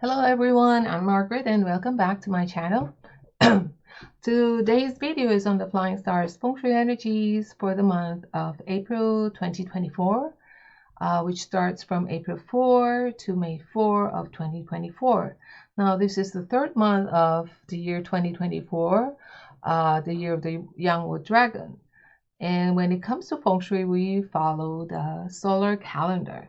Hello everyone, I'm Margaret and welcome back to my channel. Today's video is on the Flying Stars Feng Shui energies for the month of April 2024, which starts from April 4 to May 4 of 2024. Now this is the third month of the year 2024, the year of the Young Wood Dragon. And when it comes to Feng Shui, we follow the solar calendar.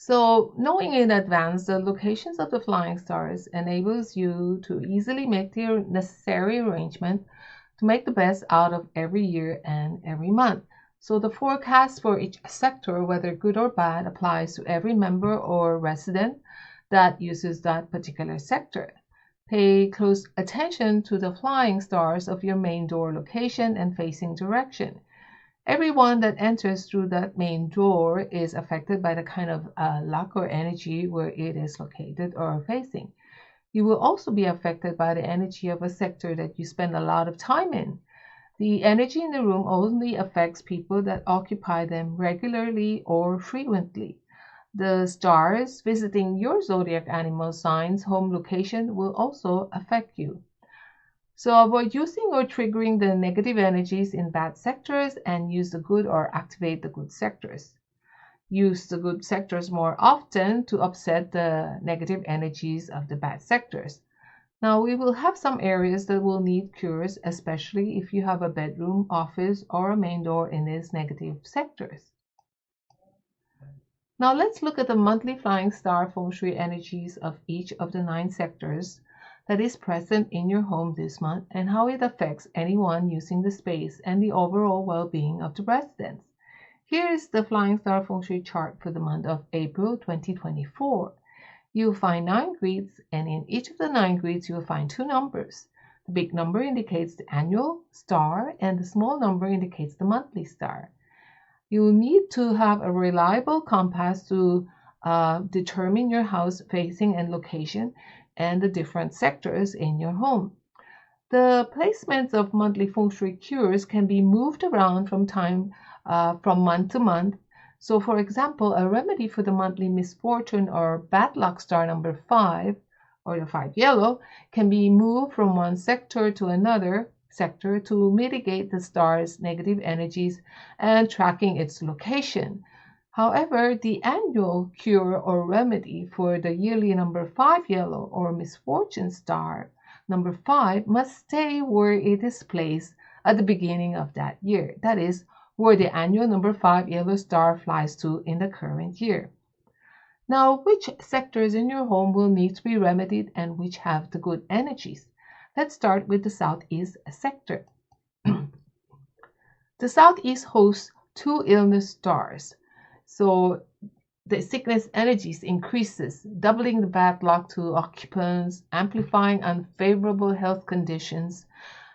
So knowing in advance the locations of the flying stars enables you to easily make the necessary arrangement to make the best out of every year and every month. So the forecast for each sector, whether good or bad, applies to every member or resident that uses that particular sector. Pay close attention to the flying stars of your main door location and facing direction. Everyone that enters through that main door is affected by the kind of luck or energy where it is located or facing. You will also be affected by the energy of a sector that you spend a lot of time in. The energy in the room only affects people that occupy them regularly or frequently. The stars visiting your zodiac animal sign's home location will also affect you. So avoid using or triggering the negative energies in bad sectors and use the good or activate the good sectors. Use the good sectors more often to offset the negative energies of the bad sectors. Now we will have some areas that will need cures, especially if you have a bedroom, office, or a main door in these negative sectors. Now let's look at the monthly flying star feng shui energies of each of the 9 sectors that is present in your home this month and how it affects anyone using the space and the overall well-being of the residents. Here is the Flying Star Feng Shui chart for the month of April 2024. You'll find 9 grids, and in each of the 9 grids you'll find 2 numbers. The big number indicates the annual star and the small number indicates the monthly star. You'll need to have a reliable compass to determine your house facing and location and the different sectors in your home. The placements of monthly feng shui cures can be moved around from month to month. So for example, a remedy for the monthly misfortune or bad luck star number 5 or the 5 yellow can be moved from one sector to another sector to mitigate the star's negative energies and tracking its location. However, the annual cure or remedy for the yearly number 5 yellow or misfortune star number 5 must stay where it is placed at the beginning of that year. That is, where the annual number 5 yellow star flies to in the current year. Now, which sectors in your home will need to be remedied and which have the good energies? Let's start with the southeast sector. The southeast hosts 2 illness stars. So the sickness energies increases, doubling the bad luck to occupants, amplifying unfavorable health conditions.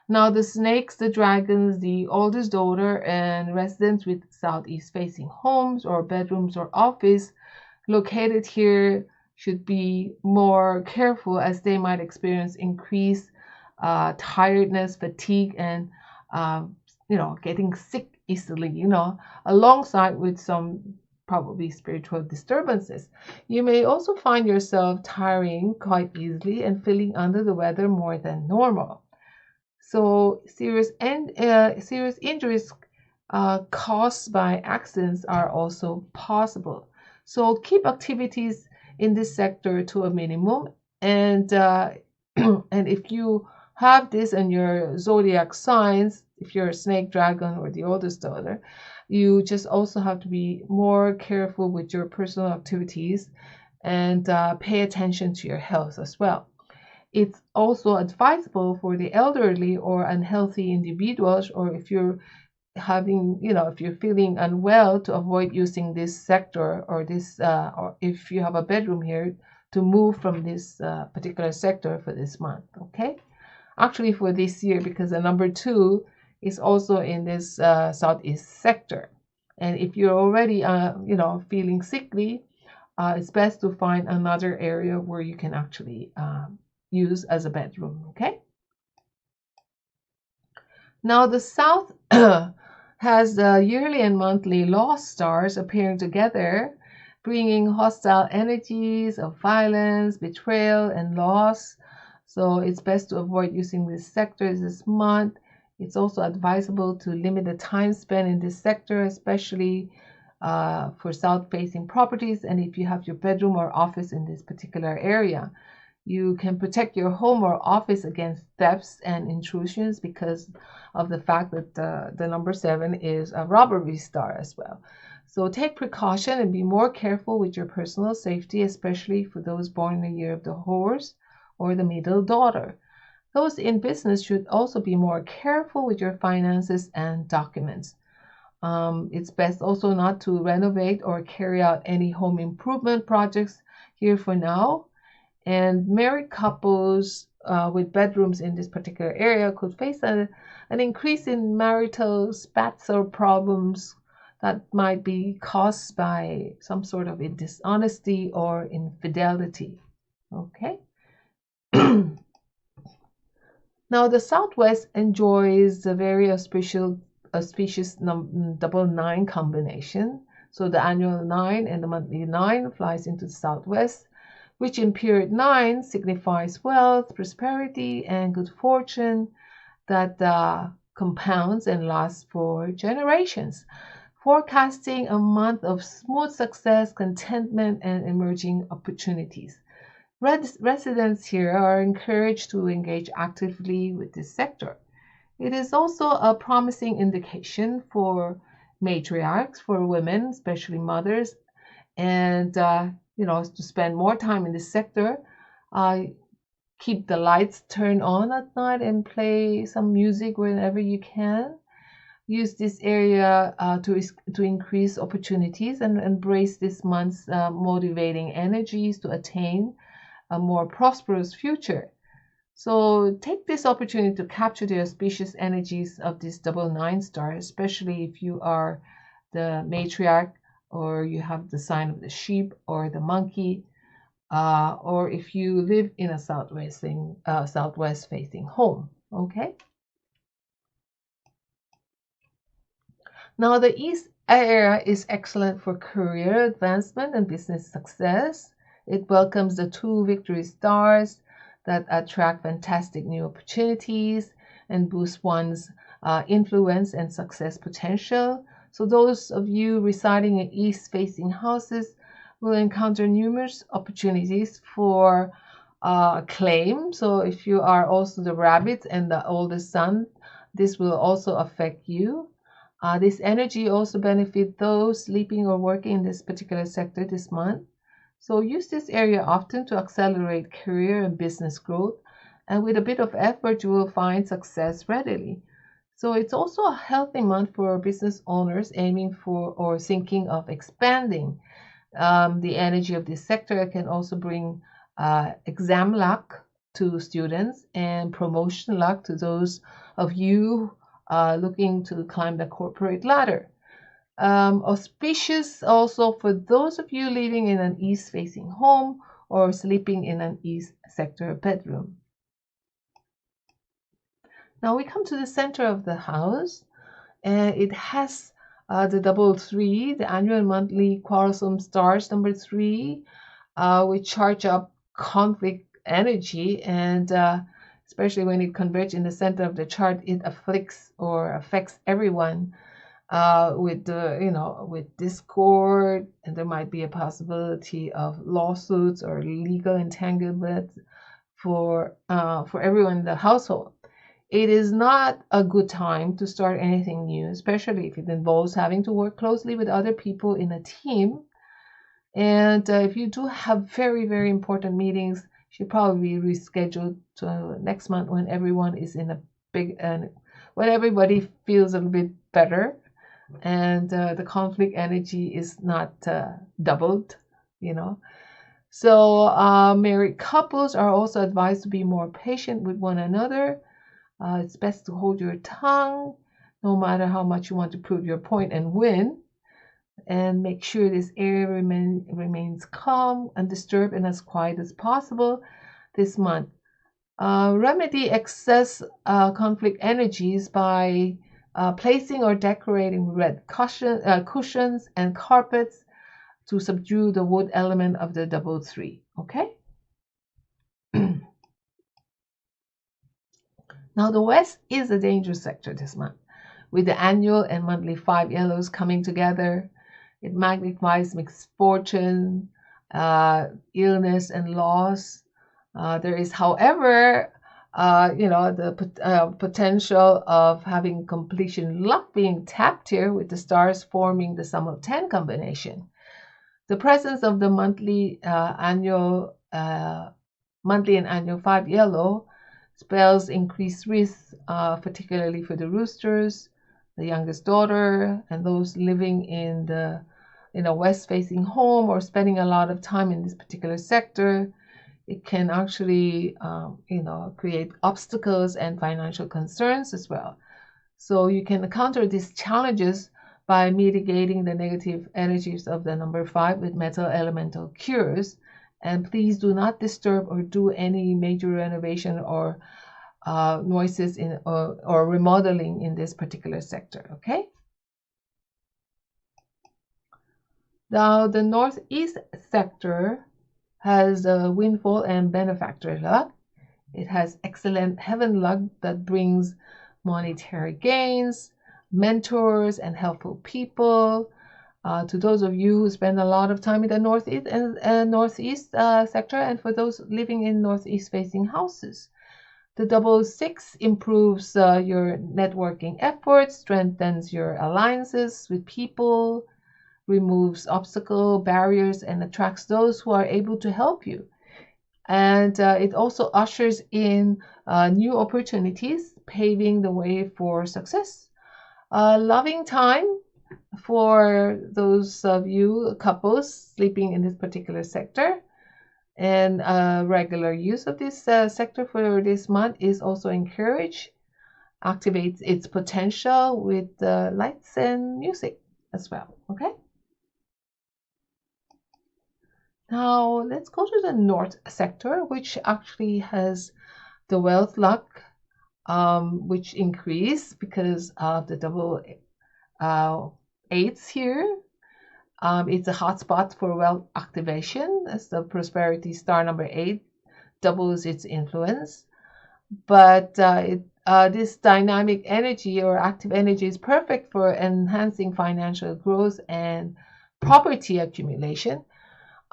Now the snakes, the dragons, the oldest daughter, and residents with southeast facing homes or bedrooms or office located here should be more careful as they might experience increased tiredness, fatigue, and getting sick easily, alongside with some probably spiritual disturbances. You may also find yourself tiring quite easily and feeling under the weather more than normal. So serious injuries caused by accidents are also possible. So keep activities in this sector to a minimum. And and if you have this in your zodiac signs, if you're a snake, dragon, or the oldest daughter, you just also have to be more careful with your personal activities and pay attention to your health as well. It's also advisable for the elderly or unhealthy individuals, or if you're if you're feeling unwell, to avoid using this sector or this, or if you have a bedroom here, to move from this particular sector for this month, okay? Actually for this year, because the number 2 is also in this southeast sector. And if you're already, feeling sickly, it's best to find another area where you can actually use as a bedroom, okay? Now the south has the yearly and monthly lost stars appearing together bringing hostile energies of violence, betrayal, and loss. So it's best to avoid using this sector this month. It's also advisable to limit the time spent in this sector, especially for south-facing properties, and if you have your bedroom or office in this particular area. You can protect your home or office against thefts and intrusions because of the fact that the number 7 is a robbery star as well. So take precaution and be more careful with your personal safety, especially for those born in the year of the horse or the middle daughter. Those in business should also be more careful with your finances and documents. It's best also not to renovate or carry out any home improvement projects here for now. And married couples with bedrooms in this particular area could face an increase in marital spats or problems that might be caused by some sort of dishonesty or infidelity. Okay. Now, the Southwest enjoys a very auspicious double 9 combination. So the annual 9 and the monthly 9 flies into the Southwest, which in period 9 signifies wealth, prosperity, and good fortune that compounds and lasts for generations, forecasting a month of smooth success, contentment, and emerging opportunities. Residents here are encouraged to engage actively with this sector. It is also a promising indication for matriarchs, for women, especially mothers, and to spend more time in this sector. Keep the lights turned on at night and play some music whenever you can. Use this area to increase opportunities and embrace this month's motivating energies to attain a more prosperous future. So take this opportunity to capture the auspicious energies of this double 9 star, especially if you are the matriarch or you have the sign of the sheep or the monkey, or if you live in a southwest facing home. Okay. Now the east area is excellent for career advancement and business success. It welcomes the 2 victory stars that attract fantastic new opportunities and boost one's influence and success potential. So those of you residing in east-facing houses will encounter numerous opportunities for claim. So if you are also the rabbit and the oldest son, this will also affect you. This energy also benefits those sleeping or working in this particular sector this month. So use this area often to accelerate career and business growth, and with a bit of effort, you will find success readily. So it's also a healthy month for business owners aiming for or thinking of expanding. The energy of this sector can also bring exam luck to students and promotion luck to those of you looking to climb the corporate ladder. Auspicious also for those of you living in an east-facing home or sleeping in an east sector bedroom. Now we come to the center of the house, and it has the double 3, the annual and monthly quarrelsome stars, number 3, which charge up conflict energy, and especially when it converges in the center of the chart, it affects everyone. With discord, and there might be a possibility of lawsuits or legal entanglement for everyone in the household. It is not a good time to start anything new, especially if it involves having to work closely with other people in a team. And if you do have very, very important meetings, you should probably reschedule to next month when everyone is in a big and when everybody feels a little bit better and the conflict energy is not doubled. So married couples are also advised to be more patient with one another. It's best to hold your tongue no matter how much you want to prove your point and win, and make sure this area remains calm, undisturbed, and as quiet as possible this month. Remedy excess conflict energies by placing or decorating red cushions and carpets to subdue the wood element of the double 3. Okay. Now the West is a dangerous sector this month, with the annual and monthly 5 yellows coming together. It magnifies misfortune, illness, and loss. There is, however, the potential of having completion luck being tapped here with the stars forming the sum of 10 combination. The presence of the monthly and annual 5 yellow spells increased risk, particularly for the roosters, the youngest daughter, and those living in a west-facing home or spending a lot of time in this particular sector. It can actually, create obstacles and financial concerns as well. So you can counter these challenges by mitigating the negative energies of the number 5 with metal elemental cures. And please do not disturb or do any major renovation or noises or remodeling in this particular sector, okay? Now, the northeast sector has windfall and benefactor luck. It has excellent heaven luck that brings monetary gains, mentors, and helpful people. To those of you who spend a lot of time in the northeast sector, and for those living in northeast facing houses. The double 6 improves your networking efforts, strengthens your alliances with people, removes obstacle barriers, and attracts those who are able to help you. And it also ushers in new opportunities, paving the way for success. Loving time for those of you couples sleeping in this particular sector. And regular use of this sector for this month is also encouraged, activates its potential with lights and music as well, okay? Now let's go to the north sector, which actually has the wealth luck, which increase because of the double 8s here. It's a hotspot for wealth activation as the prosperity star number 8 doubles its influence. But this dynamic energy or active energy is perfect for enhancing financial growth and property accumulation.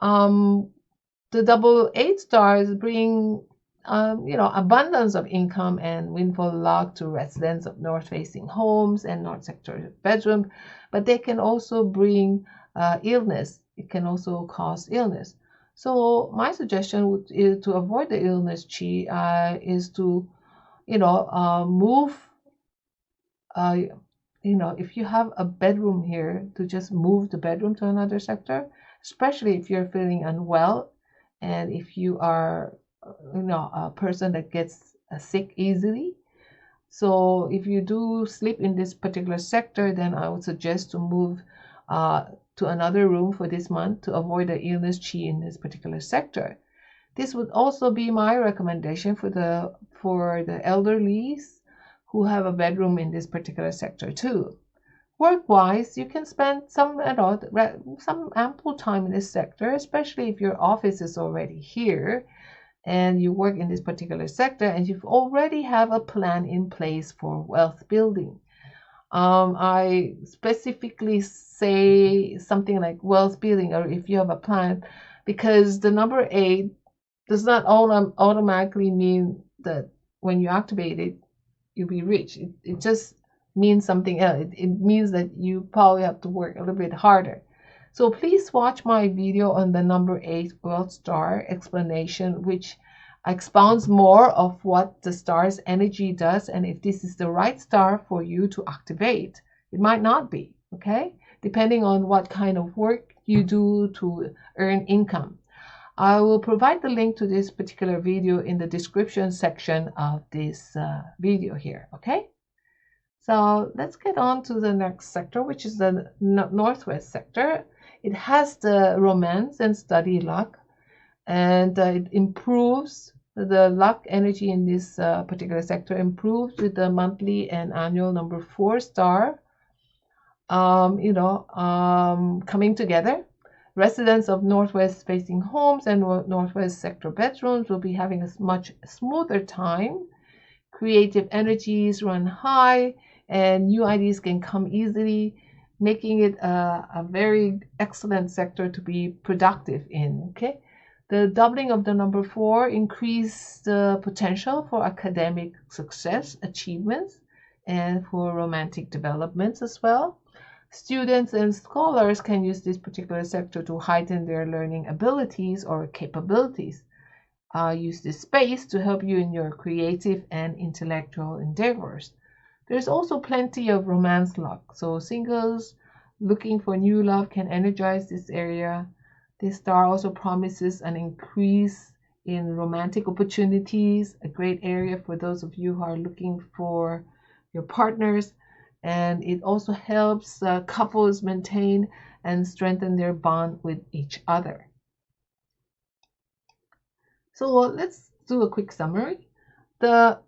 The double 8 stars bring abundance of income and windfall luck to residents of north-facing homes and north sector bedroom, but they can also bring illness. It can also cause illness. So my suggestion is to avoid the illness chi is to, move. If you have a bedroom here, to just move the bedroom to another sector, especially if you're feeling unwell, and if you are, a person that gets sick easily. So if you do sleep in this particular sector, then I would suggest to move to another room for this month to avoid the illness chi in this particular sector. This would also be my recommendation for the elderlies who have a bedroom in this particular sector too. Work-wise, you can spend some ample time in this sector, especially if your office is already here and you work in this particular sector and you've already have a plan in place for wealth building. I specifically say something like wealth building, or if you have a plan, because the number 8 does not automatically mean that when you activate it, you'll be rich. It just means something else. It means that you probably have to work a little bit harder. So please watch my video on the number 8 wealth star explanation, which expounds more of what the star's energy does and if this is the right star for you to activate. It might not be, okay? Depending on what kind of work you do to earn income. I will provide the link to this particular video in the description section of this video here, okay? So let's get on to the next sector, which is the northwest sector. It has the romance and study luck, and it improves the luck energy in this particular sector, improves with the monthly and annual number 4 star, coming together. Residents of northwest facing homes and northwest sector bedrooms will be having a much smoother time. Creative energies run high and new ideas can come easily, making it a very excellent sector to be productive in. Okay. The doubling of the number 4 increase the potential for academic success, achievements, and for romantic developments as well. Students and scholars can use this particular sector to heighten their learning abilities or capabilities. Use this space to help you in your creative and intellectual endeavors. There's also plenty of romance luck, so singles looking for new love can energize this area. This star also promises an increase in romantic opportunities, a great area for those of you who are looking for your partners. And it also helps couples maintain and strengthen their bond with each other. So let's do a quick summary. The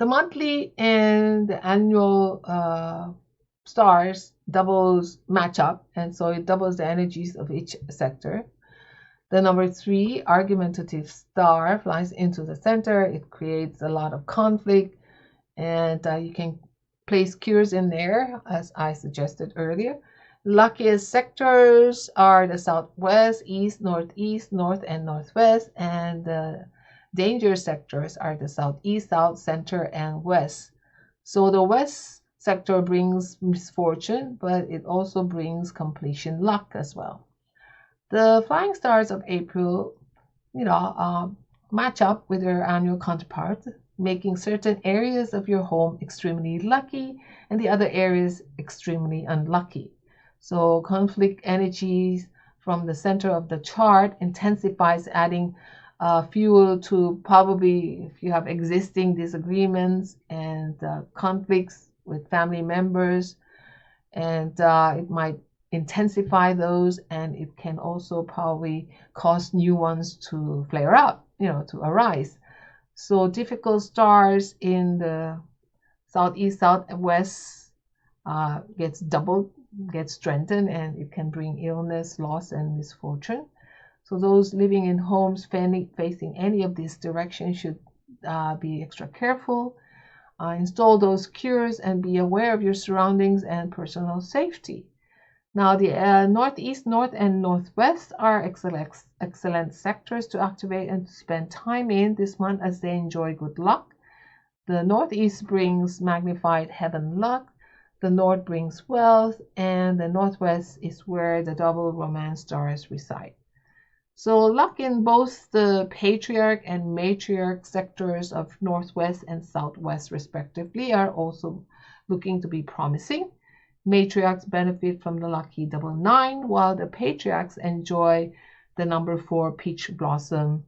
the monthly and the annual stars doubles match up, and so it doubles the energies of each sector. The number 3 argumentative star flies into the center. It creates a lot of conflict, and you can place cures in there, as I suggested earlier. Luckiest sectors are the southwest, east, northeast, north, and northwest, and the danger sectors are the southeast, south, center, and west. So the west sector brings misfortune, but it also brings completion luck as well. The flying stars of April, match up with their annual counterparts, making certain areas of your home extremely lucky and the other areas extremely unlucky. So conflict energies from the center of the chart intensifies, adding fuel to probably if you have existing disagreements and conflicts with family members, and it might intensify those, and it can also probably cause new ones to flare up, to arise. So difficult stars in the southeast, southwest gets doubled, gets strengthened, and it can bring illness, loss, and misfortune. So those living in homes facing any of these directions should be extra careful. Install those cures and be aware of your surroundings and personal safety. Now, the northeast, north, and northwest are excellent sectors to activate and to spend time in this month as they enjoy good luck. The northeast brings magnified heaven luck. The north brings wealth, and the northwest is where the double romance stars reside. So luck in both the patriarch and matriarch sectors of northwest and southwest respectively are also looking to be promising. Matriarchs benefit from the lucky double 9, while the patriarchs enjoy the number 4 peach blossom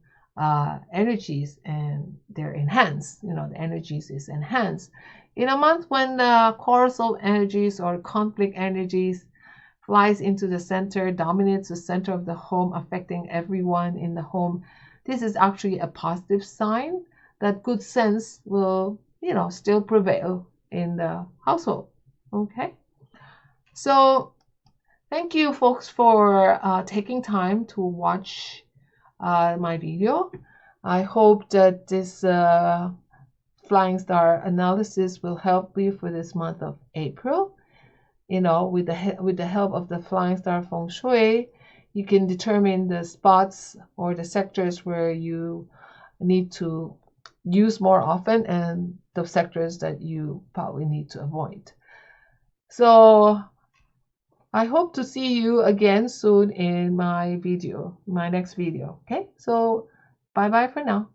energies, and they're enhanced. The energies is enhanced. In a month when quarrelsome energies or conflict energies flies into the center, dominates the center of the home, affecting everyone in the home, this is actually a positive sign that good sense will, still prevail in the household. Okay. So thank you folks for taking time to watch my video. I hope that this flying star analysis will help you for this month of April. With the help of the flying star Feng Shui, you can determine the spots or the sectors where you need to use more often and the sectors that you probably need to avoid. So I hope to see you again soon in my next video. Okay, so bye bye for now.